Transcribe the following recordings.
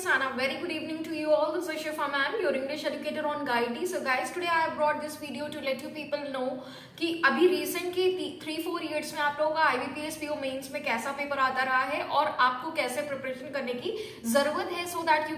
and a very good evening to you all. This is Shifa ma'am, your English educator on Guide. So guys, today I have brought this video to let you people know कि अभी recent की 3-4 years में आप लोगों का IBPS PO mains में कैसा paper आता रहा है और आपको कैसे प्रिपरेशन करने की जरूरत है so that you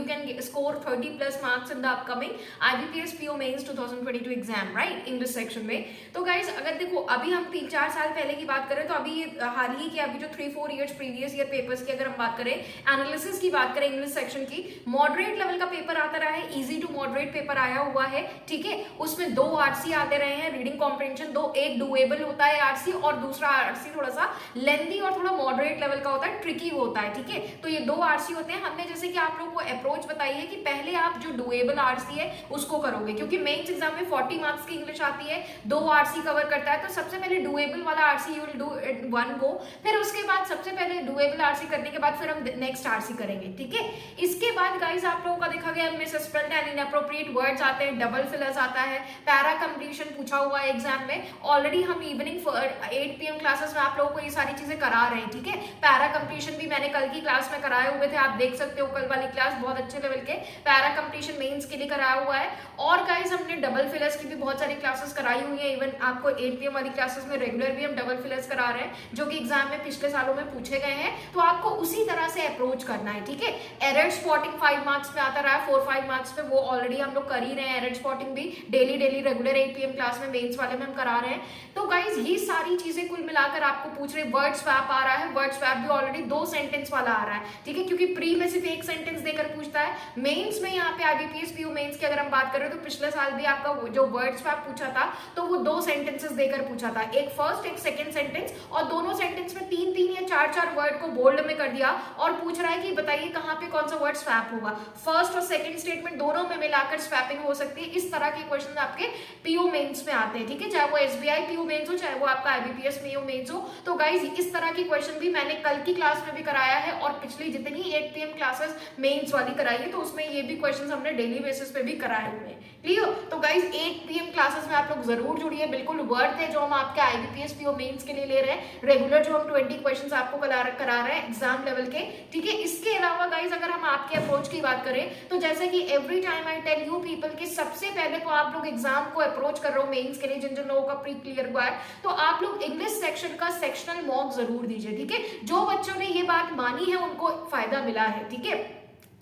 can score 30+ marks in the upcoming IBPS PO mains 2022 exam, right, English section में। तो गाइज अगर देखो अभी हम 3-4 साल पहले की बात करें तो अभी हाल ही की अभी जो 3-4 ईयर्स प्रीवियस ईयर पेपर्स की अगर हम बात करें, एनालिसिस की बात करें इंग्लिश सेक्शन की, मॉडरेट लेवल का पेपर आता रहा है, इजी टू मॉडरेट पेपर आया हुआ है, ठीक है। उसमें 2 आरसी आते रहे हैं, रीडिंग कॉम्प्रिहेंशन, एक डुएबल होता है आरसी और दूसरा आरसी थोड़ा सा लेंथी और थोड़ा मॉडरेट लेवल का होता है, ट्रिकी होता है, ठीक है। तो ये 2 आरसी होते हैं। हमने जैसे कि आप लोगों को अप्रोच बताई है कि पहले आप जो डुएबल आरसी है उसको करोगे, क्योंकि मेंस एग्जाम में 40 मार्क्स की इंग्लिश आती है, 2 आरसी कवर करता है। तो सबसे पहले डुएबल वाला RC you will do it 1 गो, फिर उसके बाद सबसे पहले डुएबल आरसी करने के बाद फिर हम नेक्स्ट आरसी करेंगे, ठीक है। इसके बाद गाइस आप लोगों का देखा गया मिसस्पेल्ड एंड इनअप्रोप्रिएट वर्ड्स आते हैं, डबल फिलर्स आता है, पैरा कंप्लीशन पूछा हुआ है एग्जाम में। ऑलरेडी हम इवनिंग 8 PM क्लासेस में आप लोगों को ये सारी चीजें करा रहे हैं, ठीक है। पैरा कंप्लीशन भी मैंने कल की क्लास में कराए हुए थे, आप देख सकते हो कल वाली क्लास बहुत अच्छे लेवल के पैरा कंप्लीशन मेंस के लिए कराया हुआ है। और गाइस हमने डबल फिलर्स की भी बहुत सारी क्लासेस कराई हुई है, इवन आपको 8 PM वाली क्लासेस में रेगुलर भी हम डबल फिलर्स करा रहे हैं जो कि एग्जाम में पिछले सालों में पूछे गए हैं। तो आपको उसी तरह से अप्रोच करना है, ठीक है। एरर स्पॉटिंग 5 मार्क्स में आता रहा है, 4-5 मार्क्स पे, वो ऑलरेडी हम लोग कर ही रहे हैं। एरर स्पॉटिंग भी डेली रेगुलर 8 PM क्लास में मेंस वाले में हम करा रहे हैं। तो गाइज ये सारी चीजें कुल मिलाकर आपको पूछ रहे, वर्ड स्वैप आ रहा है, वर्ड स्वैप भी ऑलरेडी 2 सेंटेंस वाला आ रहा है, ठीक है, क्योंकि प्री में सिर्फ 1 सेंटेंस देकर पूछता है। मेंस में यहाँ पे IBPS PO मेंस की अगर हम बात करें तो पिछले साल भी आपका जो वर्ड स्वैप पूछा था तो वो 2 सेंटेंसेस देकर पूछा था, एक फर्स्ट एक सेकंड सेंटेंस, और दोनों सेंटेंस में 3-3 या 4-4 वर्ड को बोल्ड में कर दिया और पूछ रहा है कि बताइए कहाँ पे कौन सा वर्ड स्वैप होगा। फर्स्ट और सेकंड स्टेटमेंट दोनों में मिलाकर स्वैपिंग हो सकती है। इस तरह के क्वेश्चन आपके PO मेंस में आते हैं, ठीक है, चाहे वो SBI PO मेंस हो चाहे वो आपका IBPS PO मेंस हो। तो गाइज इस तरह की क्वेश्चन भी मैंने कल की क्लास में भी कराया है और पिछली जितनी 8 PM क्लासेस मेंस वाली कराई है तो उसमें ये भी क्वेश्चन हमने डेली बेसिस पे भी कराए हुए हैं, क्लियर। तो गाइज 8 PM क्लासेस में आप लोग जरूर जुड़िए, बिल्कुल वर्थ है जो हम आपके IBPS PO मेंस के लिए ले रहे हैं। रेगुलर जो हम 20 क्वेश्चन आपको करा रहे हैं एग्जाम लेवल के, ठीक है। इसके अलावा गाइज अगर हम आपके अप्रोच की बात करें तो जैसे कि every time I tell you people कि सबसे पहले तो आप लोग एग्जाम को अप्रोच कर रहे हो मेंस के लिए, जिन जिन लोगों का प्री क्लियर हुआ है, तो आप लोग इंग्लिश सेक्शन का सेक्शनल मॉक जरूर दीजिए, ठीक है। जो बच्चों ने ये बात मानी है उनको फायदा मिला है, ठीक है।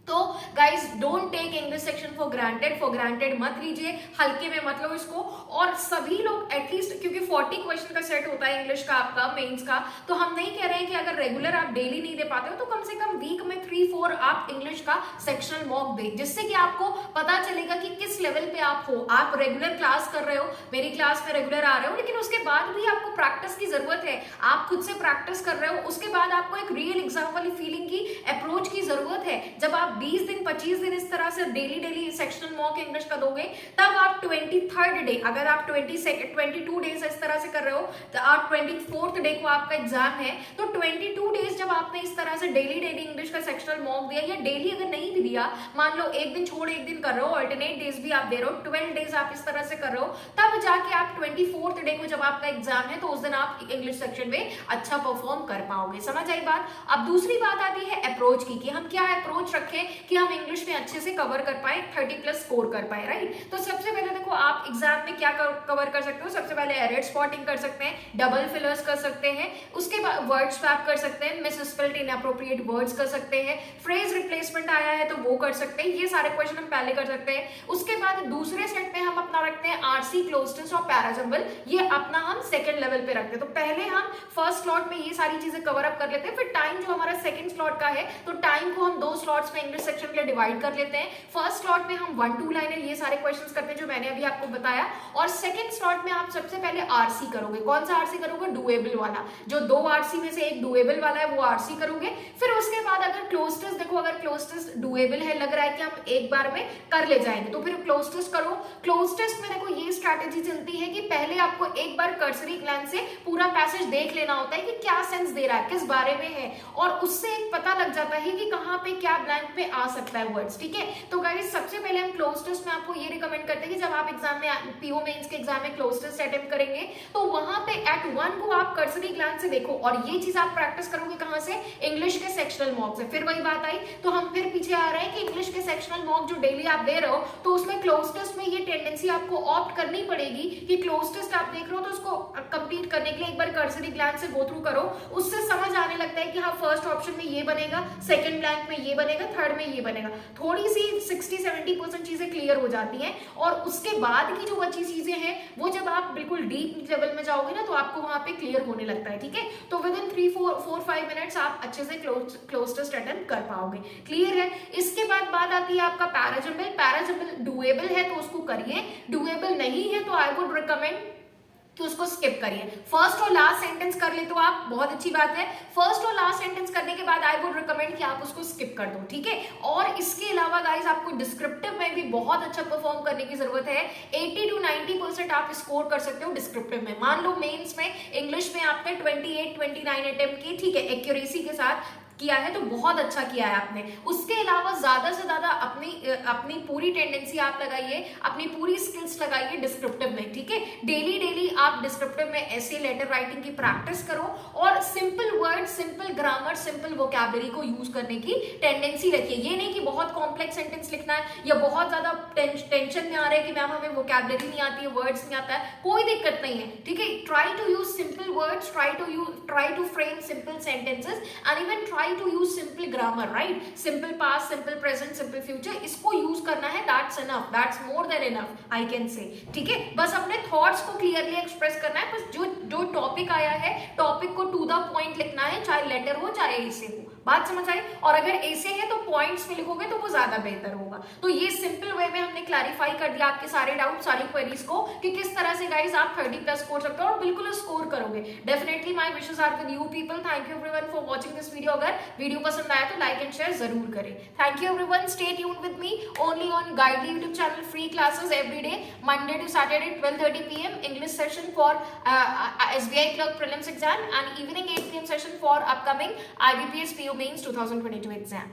तो guys don't take English section for granted मत लीजिए, हल्के में मत लो इसको। और सभी लोग एटलीस्ट, क्योंकि 40 क्वेश्चन का सेट होता है इंग्लिश का आपका मेंस का, तो हम नहीं कह रहे हैं कि अगर रेगुलर आप डेली नहीं दे पाते हो तो कम से कम वीक में 3-4 आप इंग्लिश का सेक्शनल मॉक दे, जिससे कि आपको पता चलेगा कि किस लेवल पे आप हो। आप रेगुलर क्लास कर रहे हो, मेरी क्लास में रेगुलर आ रहे हो, लेकिन उसके बाद भी आपको प्रैक्टिस की जरूरत है। आप खुद से प्रैक्टिस कर रहे हो, उसके बाद आपको एक रियल एग्जाम वाली फीलिंग की अप्रोच की जरूरत है। जब आप 20 दिन 25 दिन इस तरह से डेली सेक्शनल मॉक इंग्लिश का दोगे तब आप 23rd डे, अगर आप 22 डेज इस तरह से कर रहे हो तो आप 24th डे को आपका एग्जाम है, तो 22 डेज जब आपने इस तरह से डेली इंग्लिश का सेक्शनल मॉक दिया, या डेली अगर नहीं भी दिया, मान लो एक दिन छोड़ एक दिन कर रहे हो, अल्टरनेट डेज भी आप दे रहे हो, 12 डेज आप इस तरह से कर रहे हो, तब जाके आप 24th डे को जब आपका एग्जाम है तो उस दिन आप इंग्लिश सेक्शन में अच्छा परफॉर्म कर पाओगे। समझ आई बात। अब दूसरी बात आती है अप्रोच की, कि हम क्या अप्रोच रखें कि हम इंग्लिश में अच्छे से कवर कर पाए, 30+ स्कोर कर पाए, राइट। तो सबसे पहले देखो आप एग्जाम में क्या कवर कर सकते हो। सबसे पहले एरर स्पॉटिंग कर सकते हैं, डबल फिलर्स कर सकते हैं, उसके बाद वर्ड स्वैप कर सकते हैं, मिसस्पेल्ड इनअप्रोप्रिएट वर्ड्स कर सकते हैं, फ्रेज रिप्लेसमेंट आया है तो वो कर सकते हैं। ये सारे क्वेश्चन हम पहले कर सकते हैं। उसके बाद दूसरे सेट में हम अपना रखते हैं आरसी, क्लोजटेंस और पैराजंबल, ये अपना हम सेकंड लेवल पे रखते हैं। तो पहले हम फर्स्ट स्लॉट में ये सारी चीजें कवर अप कर लेते हैं, फिर टाइम जो हमारा सेकंड स्लॉट का है तो टाइम को हम 2 स्लॉट्स में इंग्लिश सेक्शन के लिए डिवाइड कर लेते हैं। फर्स्ट स्लॉट में हम 1-2 लाइनर ये सारे क्वेश्चंस करते हैं जो मैंने अभी आपको बताया, और सेकंड स्लॉट में आप सबसे पहले आरसी करोगे। कौन सा आरसी करोगे? डुएबल वाला, जो 2 आरसी में से एक डुएबल वाला है वो आरसी करोगे। फिर उसके बाद अगर क्लोज टेस्ट देखो, अगर क्लोज टेस्ट डुएबल है, लग रहा है कि हम एक बार में कर ले जाएंगे, तो फिर क्लोज टेस्ट करो। क्लोज टेस्ट में देखो ये स्ट्रैटेजी चलती है कि पहले आपको एक बार कर्सरी ग्लैंस से पूरा पैसेज देख लेना होता है कि क्या सेंस दे रहा है, किस बारे में है, और उससे एक पता लग जाता है कि कहाँ पे क्या ब्लैंक पे आ सकता है वर्ड्स, ठीक है। तो गाइस सबसे पहले हम क्लोज टेस्ट में आपको ये रिकमेंड करते हैं कि जब आप एग्जाम में PO मेंस के एग्जाम में क्लोज टेस्ट अटेम्प्ट करेंगे तो वहां पे एट 1 को आप कर्सरी ग्लैंस से देखो, और ये चीज आप प्रैक्टिस करोगे कहां से? इंग्लिश के सेक्शनल मॉक से। फिर वही बात आई तो हम फिर पीछे आ रहे हैं कि इंग्लिश के सेक्शनल मॉक जो डेली आप दे रहे हो तो उसमें क्लोज टेस्ट में ये टेंडेंसी आपको ऑप्ट करनी पड़ेगी कि क्लोज टेस्ट आप देख रहे हो तो उसको कंप्लीट करने के लिए एक बार कर्सरी ग्लैंस से गो थ्रू करो, उससे समझ आने लगता है कि हाँ फर्स्ट ऑप्शन में ये बनेगा, सेकंड ब्लैंक में ये बनेगा, थर्ड में ये बनेगा, थोड़ी सी 60-70% चीजें क्लियर हो जाती हैं। और उसके बाद की जो बची चीजें हैं वो जब आप बिल्कुल डीप लेवल में जाओगे ना तो आपको वहां पे क्लियर होने लगता है, ठीक है। तो विद इन 3-4-5 मिनट्स आप अच्छे से क्लोज टेस्ट अटेम्प्ट कर पाओगे, क्लियर है। इसके बाद बात आती है आपका पैराजम्बल। पैराजम्बल डुएबल है तो उसको करिए, डुएबल नहीं है तो आई वुड रिकमेंड कि उसको स्किप करिए। फर्स्ट और लास्ट सेंटेंस कर ले तो आप, बहुत अच्छी बात है। फर्स्ट और लास्ट सेंटेंस करने के बाद आई वुड रिकमेंड कि आप उसको स्किप कर दो, ठीक है। और इसके अलावा गाइस आपको डिस्क्रिप्टिव में भी बहुत अच्छा परफॉर्म करने की जरूरत है। 80-90% आप स्कोर कर सकते हो डिस्क्रिप्टिव में। मान लो मेंस में इंग्लिश में आपने 28-29 अटेम्प्ट की, ठीक है, एक्यूरेसी के साथ किया है तो बहुत अच्छा किया है आपने। उसके अलावा ज्यादा से ज्यादा अपनी पूरी टेंडेंसी आप लगाइए, अपनी पूरी स्किल्स लगाइए डिस्क्रिप्टिव में, ठीक है। डेली डेली आप डिस्क्रिप्टिव में ऐसे लेटर राइटिंग की प्रैक्टिस करो और simple word, simple grammar, simple vocabulary को यूज करने की टेंडेंसी रखिए। ये नहीं कि बहुत कॉम्प्लेक्स सेंटेंस लिखना है या बहुत ज्यादा टेंशन में आ रहा है कि मैम हमें वोकैबुलरी नहीं आती है, वर्ड्स नहीं आता है, कोई दिक्कत नहीं है, ठीक है। Try to use simple words, try to frame simple sentences and even try to use simple grammar, right? Simple past, simple present, simple future, इसको यूज करना है, that's enough, that's more than enough, I can say, ठीक है। बस अपने thoughts को clearly express करना है, बस जो टॉपिक आया है टॉपिक को टू द पॉइंट लिखना है, चाहे लेटर हो चाहे ऐसे हो, बात समझ आई। और अगर ऐसे है तो पॉइंट्स में लिखोगे तो वो ज्यादा बेहतर होगा। तो ये सिंपल वे में हमने क्लैरिफाई कर दिया आपके सारे डाउट, सारी क्वेरीज को कि किस तरह से गाइस आप 30+ स्कोर सकते हो और बिल्कुल स्कोर करोगे। Definitely my wishes are with you people. Thank you everyone for watching this video. अगर वीडियो पसंद आया तो लाइक एंड शेयर जरूर करें। Thank you everyone, stay tuned with me only on Guidely YouTube channel. Free classes every day, Monday to Saturday 12:30 PM English session for SBI clerk prelims exam and evening 8 PM session for upcoming IBPS PO mains 2022 exam.